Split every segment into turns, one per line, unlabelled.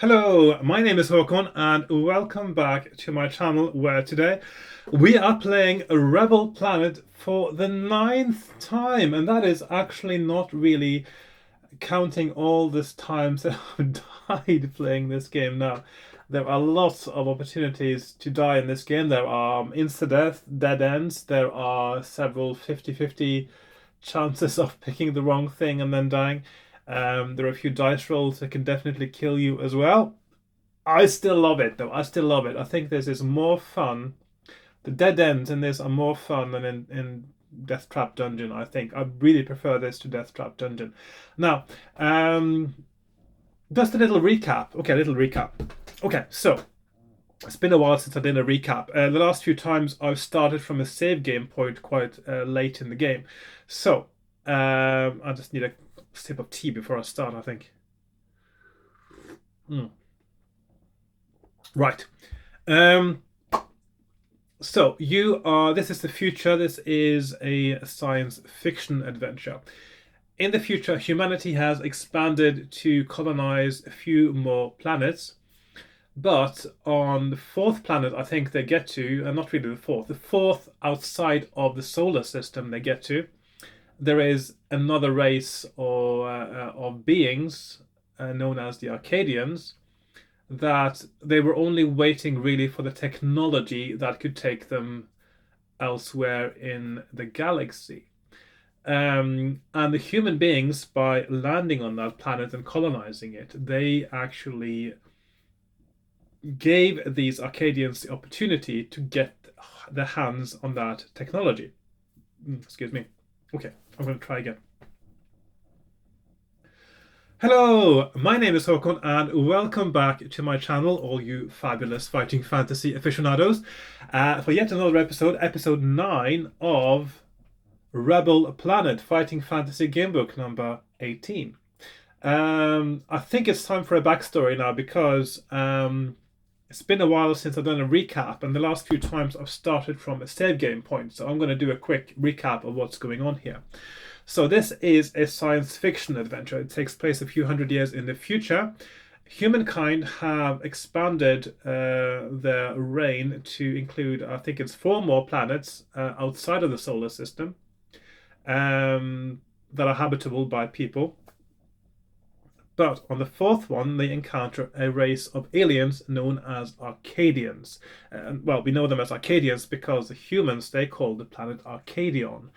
Hello, my name is Hakon and welcome back to my channel where today we are playing Rebel Planet for the ninth time, and that is actually not really counting all this times that I've died playing this game now. There are lots of opportunities to die in this game. There are insta-death, dead ends, there are several 50-50 chances of picking the wrong thing and then dying. There are a few dice rolls that can definitely kill you as well. I still love it though. I still love it. I think this is more fun. The dead ends in this are more fun than in Death Trap Dungeon, I think. I really prefer this to Death Trap Dungeon. Now, just a little recap. Okay, a little recap. Okay, so it's been a while since I did a recap. The last few times I've started from a save game point quite late in the game. So, I just need a sip of tea before I start, I think. Mm. Right. Um, So you are. This is the future. This is a science fiction adventure. In the future, humanity has expanded to colonize a few more planets. But on the fourth planet, I think they get to, and not really the fourth outside of the solar system they get to, there is another race of beings known as the Arcadians that they were only waiting really for the technology that could take them elsewhere in the galaxy. And the human beings, by landing on that planet and colonizing it, they actually gave these Arcadians the opportunity to get their hands on that technology. Excuse me. Okay, I'm going to try again. Hello, my name is Hakon, and welcome back to my channel, all you fabulous fighting fantasy aficionados, for yet another episode, episode 9 of Rebel Planet Fighting Fantasy Gamebook number 18. I think it's time for a backstory now because it's been a while since I've done a recap, and the last few times I've started from a save game point, so I'm going to do a quick recap of what's going on here. So this is a science fiction adventure. It takes place a few hundred years in the future. Humankind have expanded their reign to include, I think it's 4 more planets outside of the solar system that are habitable by people. But on the fourth one, they encounter a race of aliens known as Arcadians. Well, we know them as Arcadians because the humans, they call the planet Arcadion.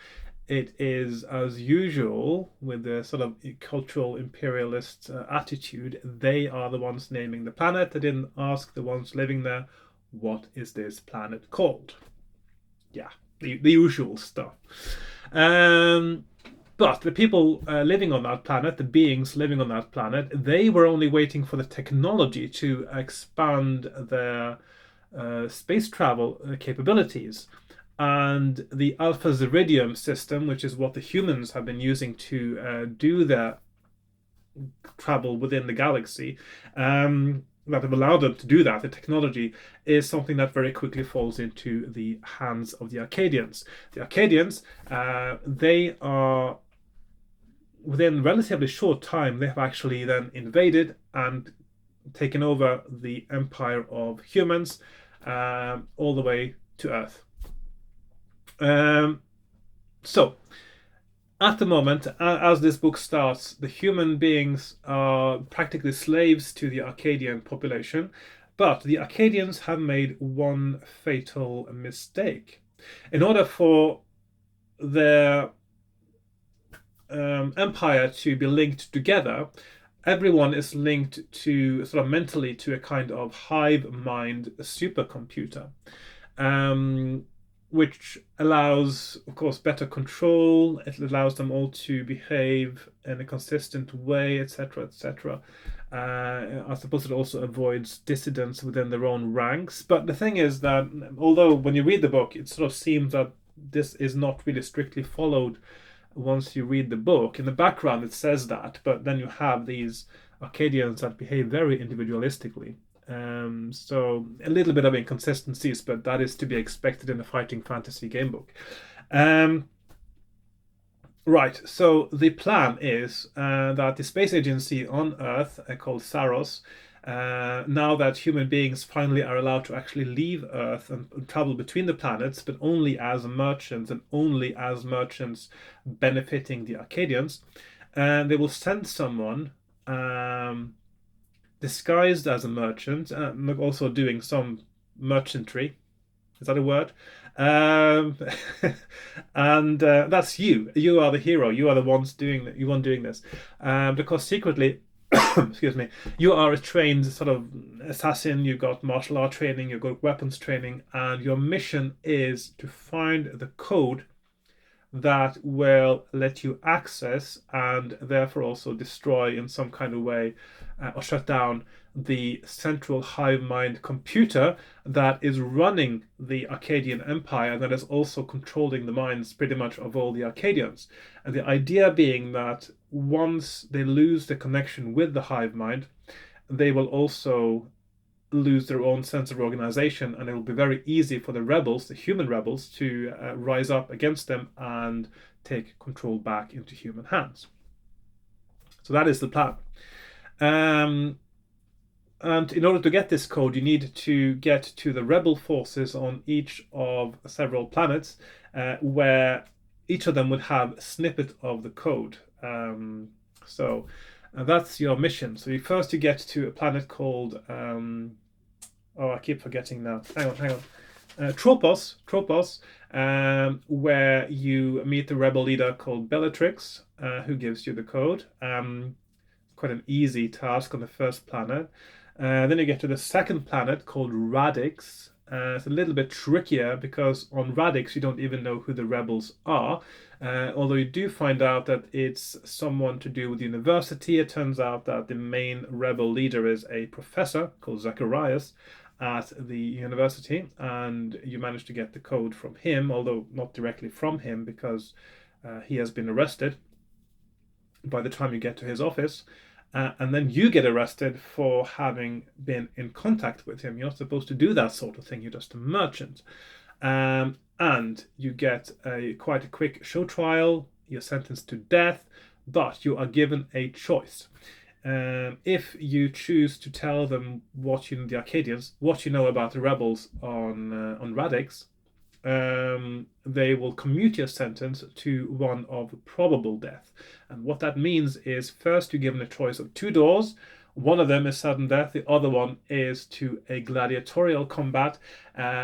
It is, as usual, with the sort of cultural imperialist attitude, they are the ones naming the planet. They didn't ask the ones living there, what is this planet called? Yeah, the usual stuff. Um, but the people living on that planet, the beings living on that planet, they were only waiting for the technology to expand their space travel capabilities. And the Alpha Ziridium system, which is what the humans have been using to do their travel within the galaxy, that have allowed them to do that, the technology, is something that very quickly falls into the hands of the Arcadians. The Arcadians, they are within relatively short time, they have actually then invaded and taken over the empire of humans all the way to Earth. So, at the moment, as this book starts, the human beings are practically slaves to the Arcadian population, but the Arcadians have made one fatal mistake. In order for their empire to be linked together, everyone is linked to sort of mentally to a kind of hive mind supercomputer. Which allows, of course, better control. It allows them all to behave in a consistent way, etc., etc. I suppose it also avoids dissidents within their own ranks. But the thing is that, although when you read the book, it sort of seems that this is not really strictly followed once you read the book. In the background, it says that, but then you have these Arcadians that behave very individualistically. So a little bit of inconsistencies, but that is to be expected in a fighting fantasy game book. Right, so the plan is that the space agency on Earth, called Saros, now that human beings finally are allowed to actually leave Earth and travel between the planets, but only as merchants and only as merchants benefiting the Arcadians. And they will send someone disguised as a merchant, also doing some merchantry. Is that a word? Um, and that's you. You are the hero. You are the ones doing you one doing this, because secretly, excuse me, you are a trained sort of assassin. You've got martial art training. You've got weapons training, and your mission is to find the code that will let you access and therefore also destroy in some kind of way, or shut down the central hive mind computer that is running the Arcadian Empire and that is also controlling the minds pretty much of all the Arcadians. And the idea being that once they lose the connection with the hive mind, they will also lose their own sense of organization, and it will be very easy for the rebels, the human rebels, to rise up against them and take control back into human hands. So that is the plan. And in order to get this code, you need to get to the rebel forces on each of several planets, where each of them would have a snippet of the code. So that's your mission. So first you get to a planet called oh, I keep forgetting now. Hang on. Tropos, where you meet the rebel leader called Bellatrix, who gives you the code. Quite an easy task on the first planet. Then you get to the second planet called Radix. It's a little bit trickier because on Radix you don't even know who the rebels are. Although you do find out that it's someone to do with the university. It turns out that the main rebel leader is a professor called Zacharias at the university, and you manage to get the code from him, although not directly from him because he has been arrested by the time you get to his office. And then you get arrested for having been in contact with him. You're not supposed to do that sort of thing. You're just a merchant. And you get quite a quick show trial. You're sentenced to death, but you are given a choice. If you choose to tell them what you know, the Arcadians, what you know about the rebels on Radix, they will commute your sentence to one of probable death. And what that means is first you're given a choice of two doors. One of them is sudden death. The other one is to a gladiatorial combat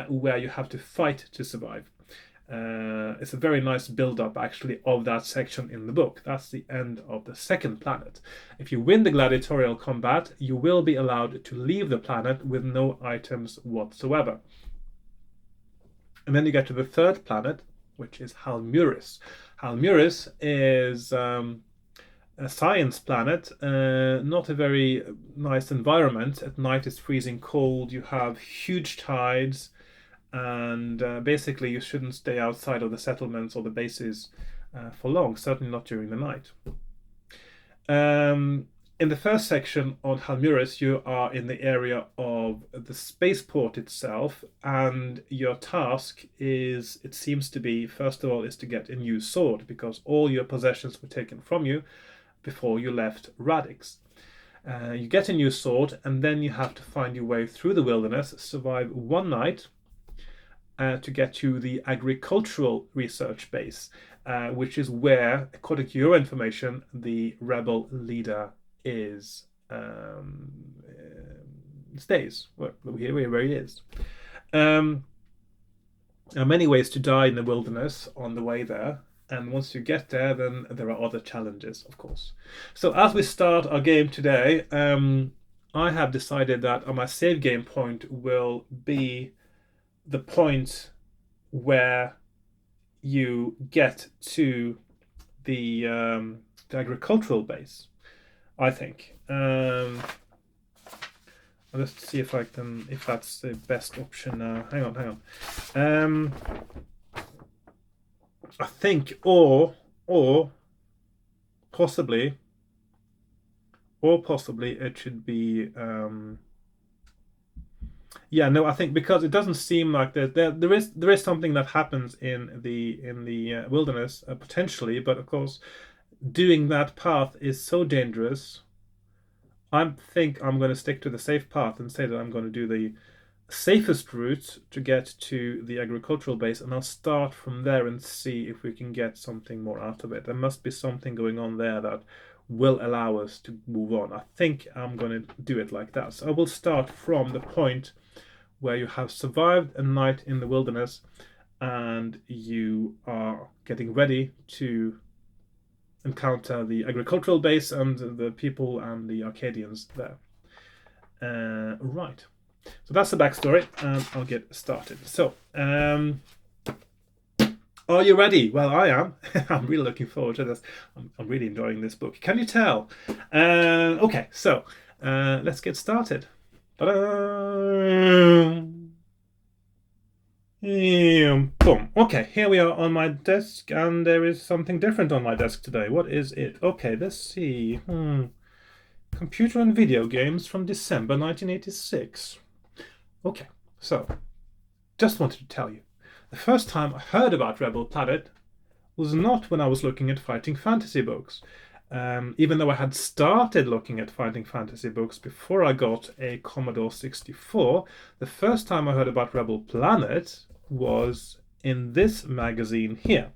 where you have to fight to survive. It's a very nice build-up, actually, of that section in the book. That's the end of the second planet. If you win the gladiatorial combat, you will be allowed to leave the planet with no items whatsoever. And then you get to the third planet, which is Halmuris. Halmuris is a science planet, not a very nice environment. At night it's freezing cold, you have huge tides, and basically you shouldn't stay outside of the settlements or the bases for long, certainly not during the night. In the first section on Halmuris, you are in the area of the spaceport itself, and your task is, it seems to be, first of all, is to get a new sword, because all your possessions were taken from you before you left Radix. You get a new sword, and then you have to find your way through the wilderness, survive one night, to get to the agricultural research base, which is where, according to your information, the rebel leader is stays where he is. There are many ways to die in the wilderness on the way there, and once you get there, then there are other challenges, of course. So as we start our game today, I have decided that my save game point will be the point where you get to the agricultural base, I think. I'll just see if I can, if that's the best option now. Hang on. I think, or possibly it should be. Yeah, no, I think because it doesn't seem like there is something that happens in the wilderness potentially, but of course, doing that path is so dangerous. I think I'm going to stick to the safe path and say that I'm going to do the safest route to get to the agricultural base, and I'll start from there and see if we can get something more out of it. There must be something going on there that will allow us to move on. I think I'm going to do it like that. So I will start from the point where you have survived a night in the wilderness and you are getting ready to encounter the agricultural base and the people and the Arcadians there. Right. So that's the backstory, and I'll get started. So, are you ready? Well, I am. I'm really looking forward to this. I'm really enjoying this book. Can you tell? Okay, so let's get started. Ta-da! Boom. Okay, here we are on my desk, and there is something different on my desk today. What is it? Okay, let's see. Computer and video games from December 1986. Okay, so just wanted to tell you, the first time I heard about Rebel Planet was not when I was looking at fighting fantasy books. Even though I had started looking at fighting fantasy books before I got a Commodore 64, the first time I heard about Rebel Planet was in this magazine here.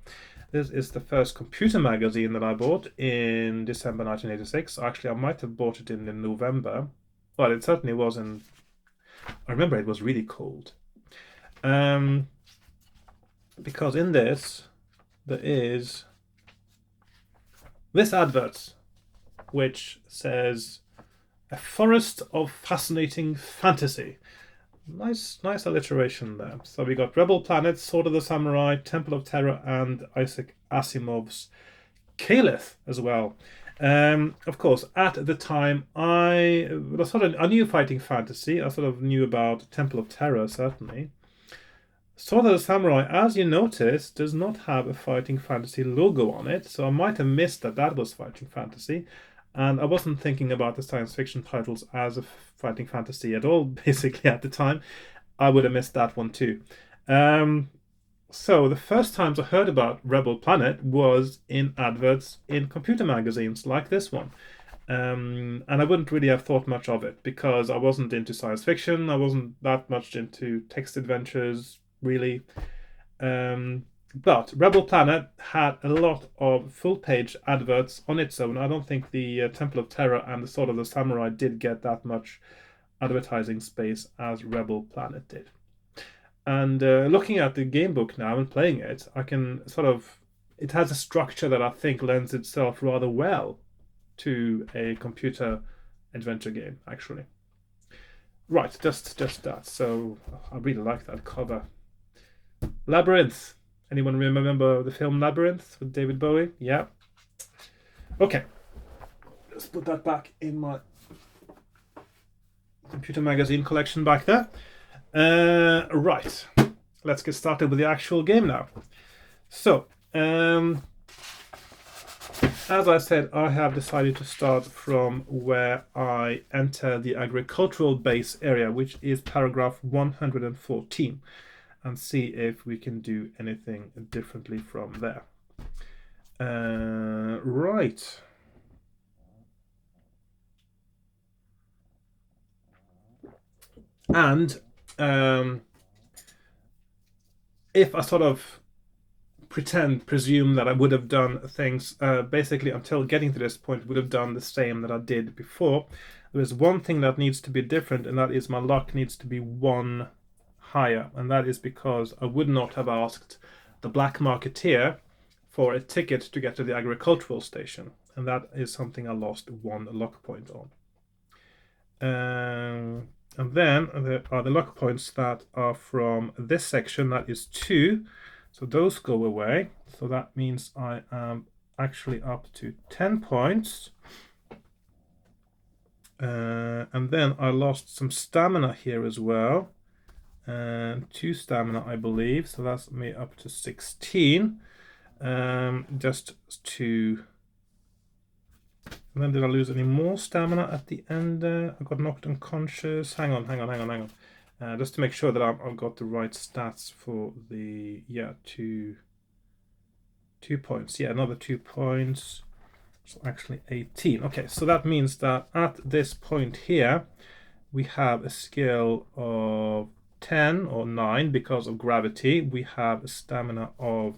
This is the first computer magazine that I bought in December 1986. Actually, I might have bought it in November. Well, it certainly was in... I remember it was really cold. Because in this, there is this advert, which says, "A forest of fascinating fantasy." Nice alliteration there. So we got Rebel Planet, Sword of the Samurai, Temple of Terror, and Isaac Asimov's Caliph as well. Of course, at the time, I knew fighting fantasy. I sort of knew about Temple of Terror, certainly. Sword of the Samurai, as you notice, does not have a fighting fantasy logo on it, so I might have missed that was fighting fantasy. And I wasn't thinking about the science fiction titles as a fighting fantasy at all, basically, at the time. I would have missed that one too. So the first times I heard about Rebel Planet was in adverts in computer magazines like this one. And I wouldn't really have thought much of it because I wasn't into science fiction. I wasn't that much into text adventures, really. But Rebel Planet had a lot of full-page adverts on its own. I don't think the Temple of Terror and the Sword of the Samurai did get that much advertising space as Rebel Planet did. And looking at the game book now and playing it, I can it has a structure that I think lends itself rather well to a computer adventure game, actually. Right, just that. So I really like that cover. Labyrinth. Anyone remember the film Labyrinth with David Bowie? Yeah. Okay. Let's put that back in my computer magazine collection back there. Right. Let's get started with the actual game now. So, as I said, I have decided to start from where I enter the agricultural base area, which is paragraph 114. And see if we can do anything differently from there. Right. And if I sort of presume that I would have done things, basically until getting to this point, would have done the same that I did before, there is one thing that needs to be different, and that is my luck needs to be one higher, and that is because I would not have asked the black marketeer for a ticket to get to the agricultural station, and that is something I lost one luck point on. And then there are the luck points that are from this section, that is 2, so those go away, so that means I am actually up to 10 points. And then I lost some stamina here as well. And 2 stamina, I believe, so that's me up to 16. Just to... And then did I lose any more stamina at the end there? I got knocked unconscious. Hang on. Just to make sure that I've got the right stats for the... Yeah, 2 points. Yeah, another 2 points. So actually 18. Okay, so that means that at this point here, we have a skill of 10 or 9 because of gravity. We have a stamina of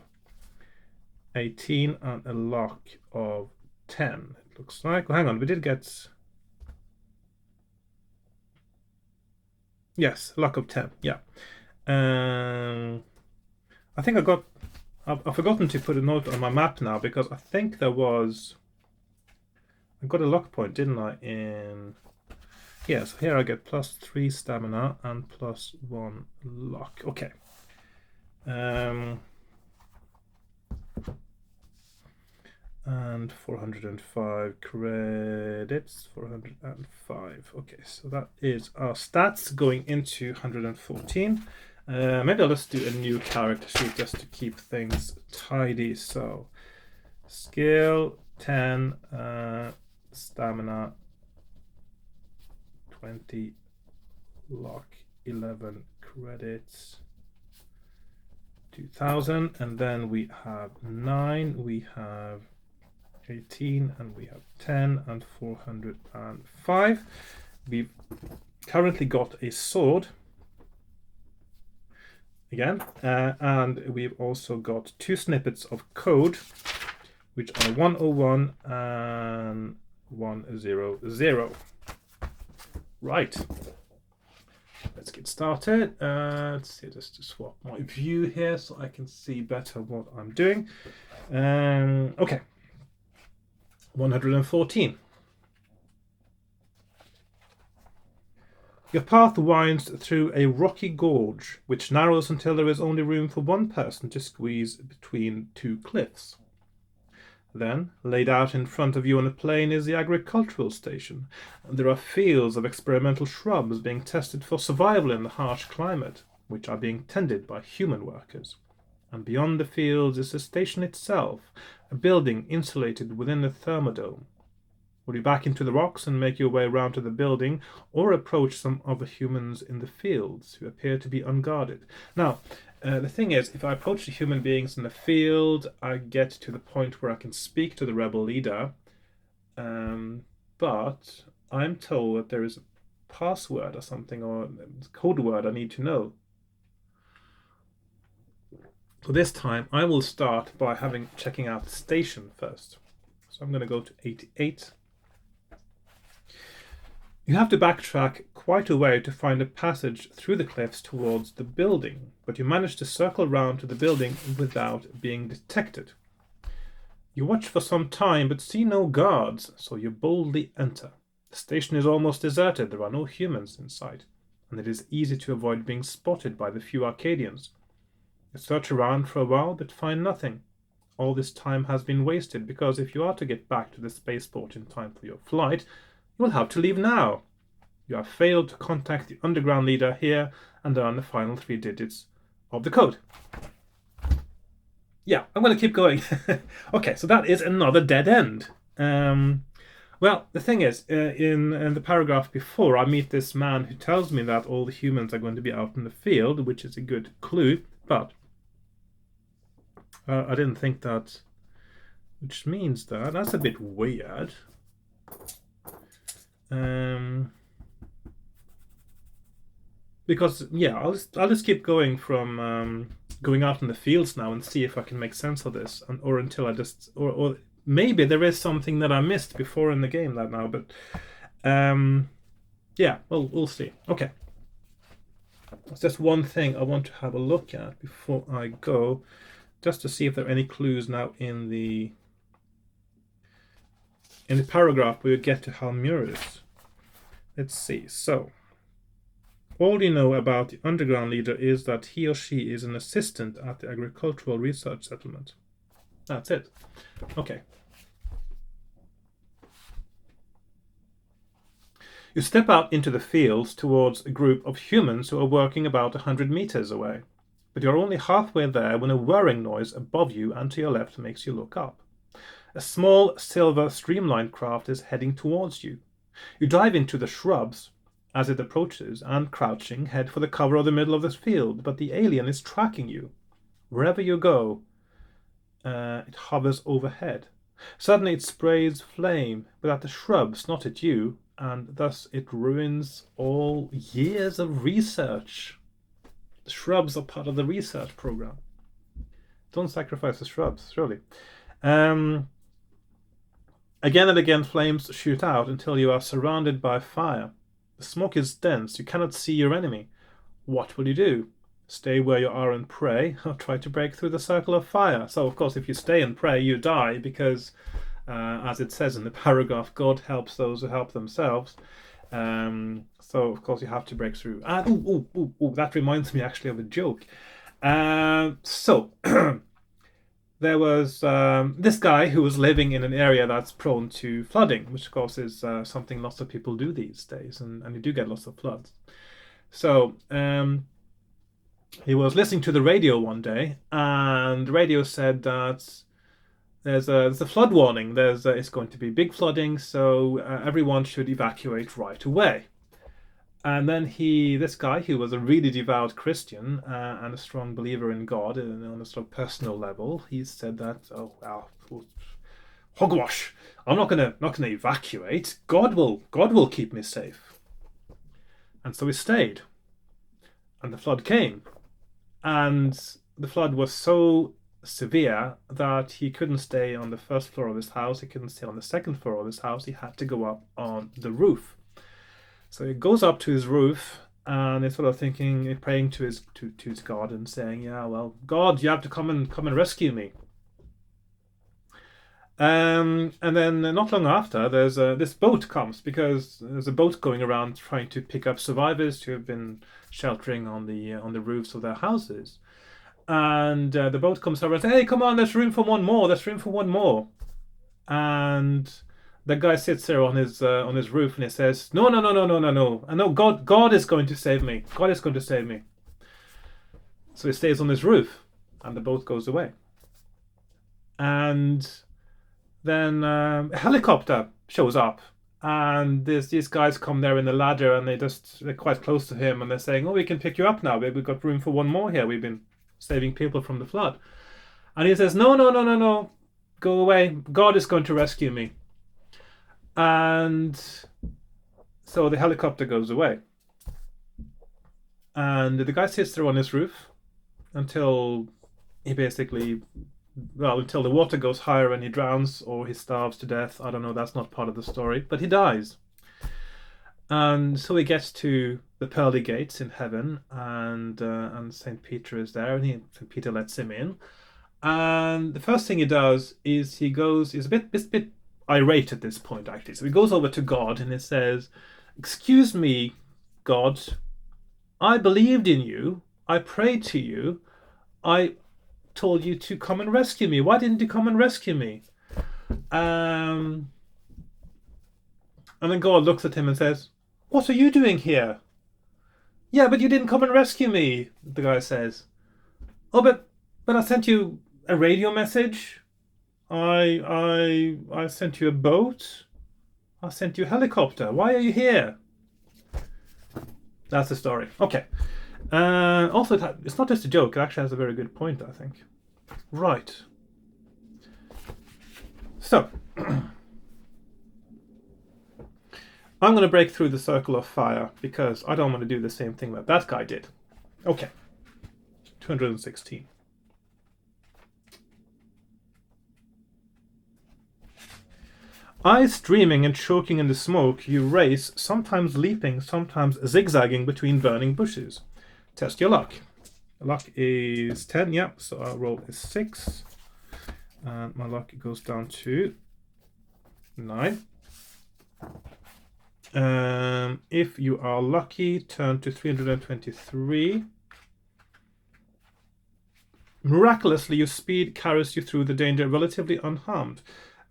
18 and a luck of 10. It looks like. Well, hang on, we did get. Yes, luck of 10. Yeah. I think I've forgotten to put a note on my map now because I think there was. I got a luck point, didn't I? Yes, here I get +3 stamina and +1 luck. Okay. And 405 credits, 405. Okay, so that is our stats going into 114. Maybe I'll just do a new character sheet just to keep things tidy. So, skill 10, stamina 20, luck 11 credits, 2000, and then we have 9, we have 18, and we have 10 and 405. We've currently got a sword again, and we've also got 2 snippets of code, which are 101 and 100. Right, let's get started. Let's see, just to swap my view here so I can see better what I'm doing. Okay, 114. Your path winds through a rocky gorge, which narrows until there is only room for one person to squeeze between 2 cliffs. Then, laid out in front of you on a plain is the agricultural station. There are fields of experimental shrubs being tested for survival in the harsh climate, which are being tended by human workers. And beyond the fields is the station itself, a building insulated within a thermodome. Will you back into the rocks and make your way round to the building, or approach some of the humans in the fields who appear to be unguarded? Now, the thing is, if I approach the human beings in the field, I get to the point where I can speak to the rebel leader, but I'm told that there is a password or something, or a code word I need to know. So this time I will start by checking out the station first. So I'm going to go to 88. You have to backtrack quite a way to find a passage through the cliffs towards the building, but you manage to circle round to the building without being detected. You watch for some time but see no guards, so you boldly enter. The station is almost deserted, there are no humans in sight, and it is easy to avoid being spotted by the few Arcadians. You search around for a while but find nothing. All this time has been wasted because if you are to get back to the spaceport in time for your flight, you will have to leave now. You have failed to contact the underground leader here and earn the final 3 digits of the code. Yeah, I'm going to keep going. Okay, so that is another dead end. Well, the thing is, in the paragraph before, I meet this man who tells me that all the humans are going to be out in the field, which is a good clue, but I didn't think that, which means that that's a bit weird. Because yeah, I'll just keep going from going out in the fields now and see if I can make sense of this, or until I just or maybe there is something that I missed before in the game that now, but yeah, well, we'll see. Okay, it's just one thing I want to have a look at before I go, just to see if there are any clues now in the paragraph where you get to Halmuris. Let's see. So, all you know about the underground leader is that he or she is an assistant at the agricultural research settlement. That's it. Okay. You step out into the fields towards a group of humans who are working about 100 meters away. But you're only halfway there when a whirring noise above you and to your left makes you look up. A small silver streamlined craft is heading towards you. You dive into the shrubs as it approaches and, crouching, head for the cover of the middle of the field, but the alien is tracking you. Wherever you go, it hovers overhead. Suddenly it sprays flame, but at the shrubs, not at you, and thus it ruins all years of research. The shrubs are part of the research program. Don't sacrifice the shrubs, surely. Um, Again and again, flames shoot out until you are surrounded by fire. The smoke is dense, you cannot see your enemy. What will you do? Stay where you are and pray, or try to break through the circle of fire? So, of course, if you stay and pray, you die because, as it says in the paragraph, God helps those who help themselves. So, of course, you have to break through. That reminds me actually of a joke. So, there was this guy who was living in an area that's prone to flooding, which of course is something lots of people do these days, and you do get lots of floods. So he was listening to the radio one day, and the radio said that there's a flood warning. It's going to be big flooding, so everyone should evacuate right away. And then this guy, who was a really devout Christian and a strong believer in God on a sort of personal level, he said that, oh well, hogwash! I'm not gonna evacuate. God will keep me safe. And so he stayed. And the flood came, and the flood was so severe that he couldn't stay on the first floor of his house. He couldn't stay on the second floor of his house. He had to go up on the roof. So he goes up to his roof and he's sort of thinking, praying to his God and saying, "Yeah, well, God, you have to come and rescue me." And then not long after, there's this boat comes because there's a boat going around trying to pick up survivors who have been sheltering on the roofs of their houses. And the boat comes over and says, "Hey, come on, there's room for one more. There's room for one more." And the guy sits there on his roof and he says, "No, no, no, no, no, no, no. I know God is going to save me. God is going to save me." So he stays on his roof, and the boat goes away. And then a helicopter shows up, and these guys come there in the ladder, and they're quite close to him, and they're saying, "Oh, we can pick you up now. We've got room for one more here. We've been saving people from the flood." And he says, "No, no, no, no, no. Go away. God is going to rescue me." And so the helicopter goes away. And the guy sits there on his roof until until the water goes higher and he drowns or he starves to death. I don't know, that's not part of the story, but he dies. And so he gets to the pearly gates in heaven, and St. Peter is there, and St. Peter lets him in. And the first thing he does is he's a bit irate at this point, actually. So he goes over to God and he says, "Excuse me, God, I believed in you. I prayed to you. I told you to come and rescue me. Why didn't you come and rescue me?" And then God looks at him and says, "What are you doing here?" "Yeah, but you didn't come and rescue me," the guy says. "Oh, but I sent you a radio message. I sent you a boat. I sent you a helicopter. Why are you here?" That's the story. Okay. Also, it's not just a joke. It actually has a very good point, I think. Right. So, I'm going to break through the circle of fire because I don't want to do the same thing that guy did. Okay. 216. Eyes streaming and choking in the smoke, you race, sometimes leaping, sometimes zigzagging between burning bushes. Test your luck. Luck is 10, yeah, so our roll is 6. And my luck goes down to 9. If you are lucky, turn to 323. Miraculously, your speed carries you through the danger relatively unharmed.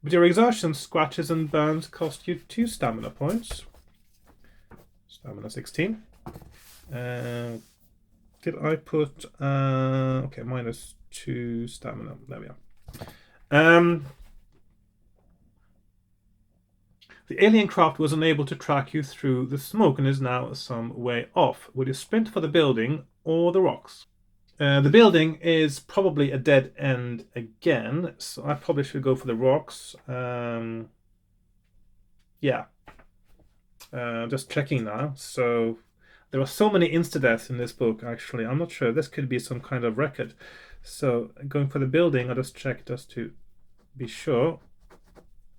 But your exertions, scratches and burns cost you 2 stamina points. Stamina 16. Did I put... okay, minus 2 stamina. There we are. The alien craft was unable to track you through the smoke and is now some way off. Will you sprint for the building or the rocks? The building is probably a dead end again, so I probably should go for the rocks. Yeah. Just checking now. So there are so many insta-deaths in this book, actually. I'm not sure. This could be some kind of record. So going for the building, I'll just check just to be sure.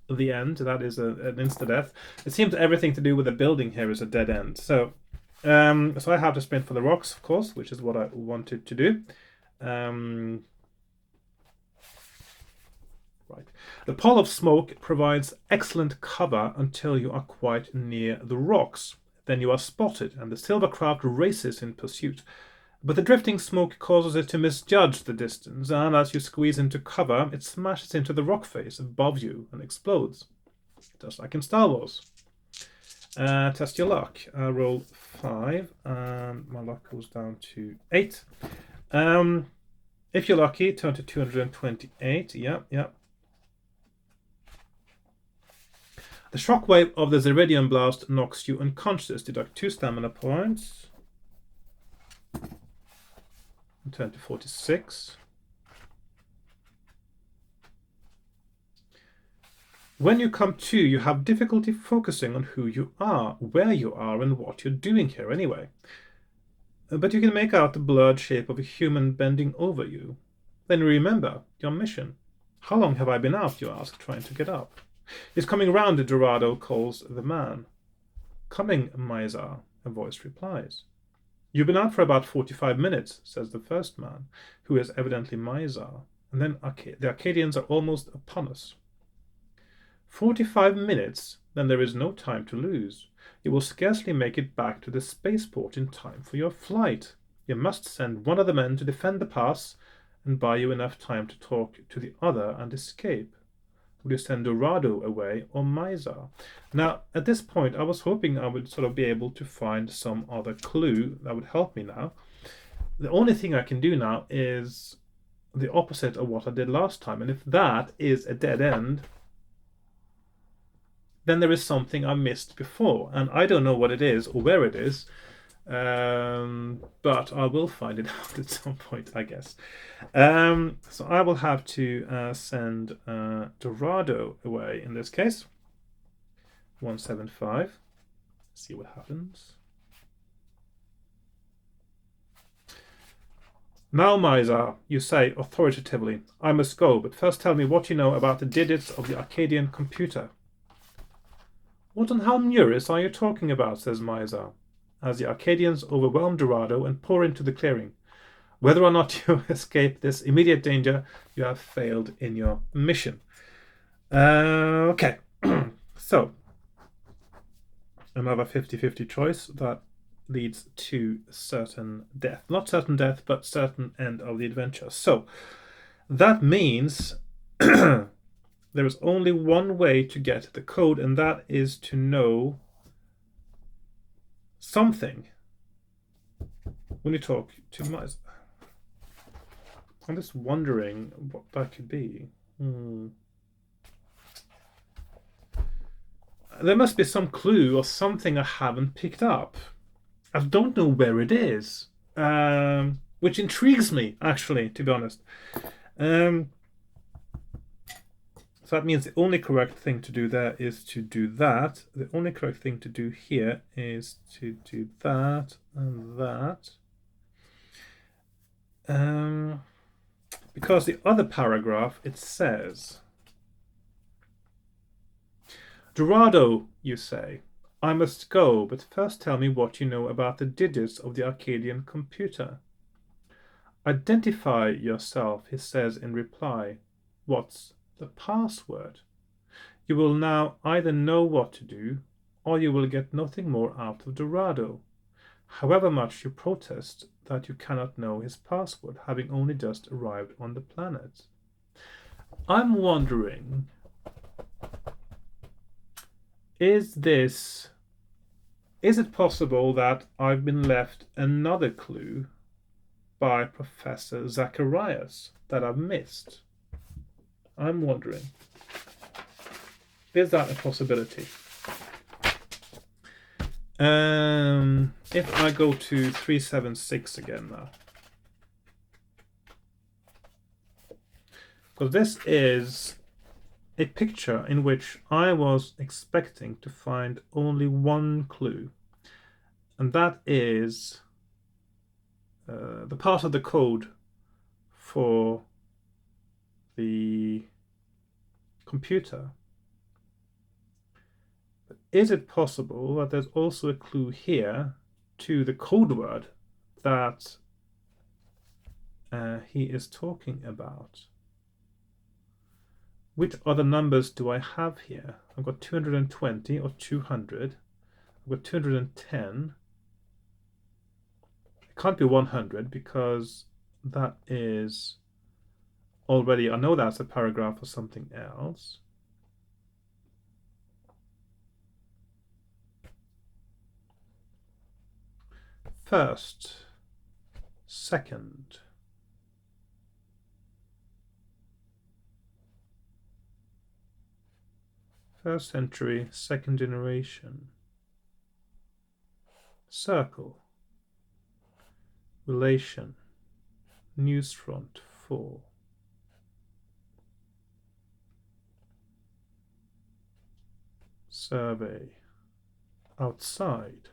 The end, that is an insta-death. It seems everything to do with the building here is a dead end. So I have to sprint for the rocks, of course, which is what I wanted to do. Right. The pall of smoke provides excellent cover until you are quite near the rocks. Then you are spotted, and the silver craft races in pursuit. But the drifting smoke causes it to misjudge the distance, and as you squeeze into cover, it smashes into the rock face above you and explodes. Just like in Star Wars. Test your luck. I roll 5, and my luck goes down to 8. If you're lucky, turn to 228. Yeah. The shockwave of the Zeridian blast knocks you unconscious. Deduct 2 stamina points. Turn to 46. When you come to, you have difficulty focusing on who you are, where you are, and what you're doing here anyway. But you can make out the blurred shape of a human bending over you. Then remember your mission. How long have I been out, you ask, trying to get up. He's coming round, Dorado calls the man. Coming, Mizar, a voice replies. You've been out for about 45 minutes, says the first man, who is evidently Mizar, and then the Arcadians are almost upon us. 45 minutes? Then there is no time to lose. You will scarcely make it back to the spaceport in time for your flight. You must send one of the men to defend the pass and buy you enough time to talk to the other and escape. Will you send Dorado away or Mizar? Now, at this point, I was hoping I would sort of be able to find some other clue that would help me now. The only thing I can do now is the opposite of what I did last time. And if that is a dead end, then there is something I missed before. And I don't know what it is or where it is. But I will find it out at some point, I guess. So I will have to send Dorado away in this case. 175. See what happens. Now, Mizar, you say authoritatively, I must go, but first tell me what you know about the digits of the Arcadian computer. What on Halmuris are you talking about, says Mizar, as the Arcadians overwhelm Dorado and pour into the clearing. Whether or not you escape this immediate danger, you have failed in your mission. Okay, so another 50-50 choice that leads to certain death. Not certain death, but certain end of the adventure. So that means there is only one way to get the code, and that is to know something. When you talk to Mizar, I'm just wondering what that could be. There must be some clue or something I haven't picked up. I don't know where it is, which intrigues me, actually, to be honest. So that means the only correct thing to do there is to do that. The only correct thing to do here is to do that and that. Because the other paragraph, it says, Dorado, you say, I must go, but first tell me what you know about the digits of the Arcadian computer. Identify yourself, he says in reply. What's the password? You will now either know what to do, or you will get nothing more out of Dorado, however much you protest that you cannot know his password, having only just arrived on the planet. I'm wondering, is it possible that I've been left another clue by Professor Zacharias that I've missed? I'm wondering, is that a possibility? If I go to 376 again now, So this is a picture in which I was expecting to find only one clue, and that is the part of the code for the computer. But is it possible that there's also a clue here to the code word that he is talking about? Which other numbers do I have here? I've got 220 or 200. I've got 210. It can't be 100 because that is already, I know that's a paragraph or something else. First, second. First century, second generation. Circle. Relation. Newsfront 4. Survey. Outside.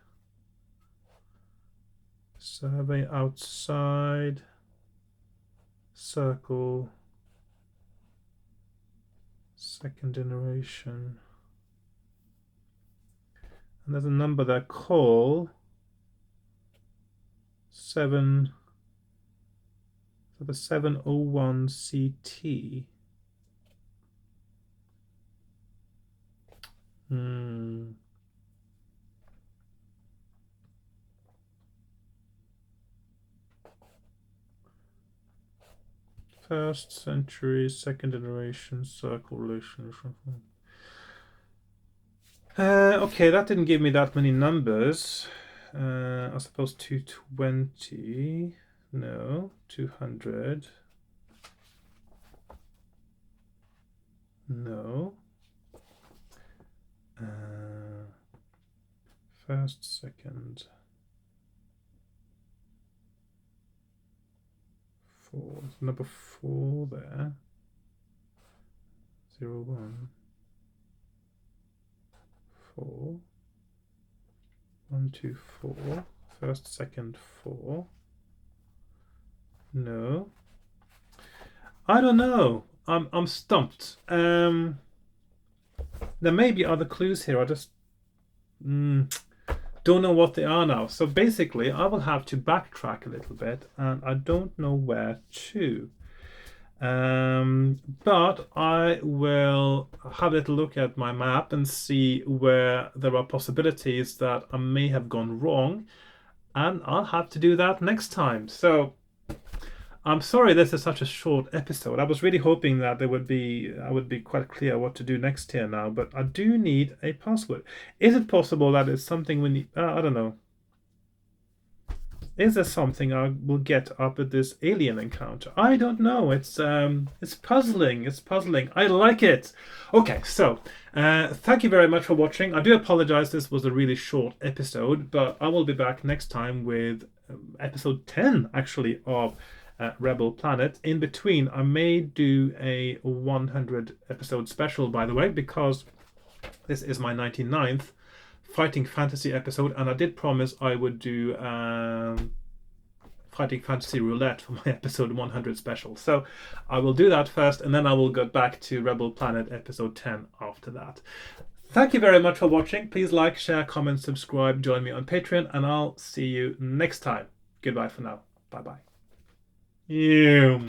Survey outside. Circle. Second generation. And there's a number there, call 7. So the 701 CT. First century, second generation, circle relation. Okay, that didn't give me that many numbers. I suppose 220. No, 200. No. First, second. 4. Number 4 there. 0, 1. 4. 1, 2, 4. First, second, 4. No. I don't know. I'm stumped. There may be other clues here. I just don't know what they are now. So basically, I will have to backtrack a little bit, and I don't know where to. But I will have a little look at my map and see where there are possibilities that I may have gone wrong, and I'll have to do that next time. So I'm sorry this is such a short episode. I was really hoping that I would be quite clear what to do next here now, but I do need a password. Is it possible that it's something we need? I don't know. Is there something I will get up at this alien encounter? I don't know. It's puzzling. It's puzzling. I like it. Okay, so thank you very much for watching. I do apologize. This was a really short episode, but I will be back next time with episode 10, actually, of Rebel Planet. In between, I may do a 100 episode special, by the way, because this is my 99th Fighting Fantasy episode, and I did promise I would do Fighting Fantasy Roulette for my episode 100 special. So I will do that first, and then I will go back to Rebel Planet episode 10 after that. Thank you very much for watching. Please like, share, comment, subscribe, join me on Patreon, and I'll see you next time. Goodbye for now. Bye-bye. Yeah.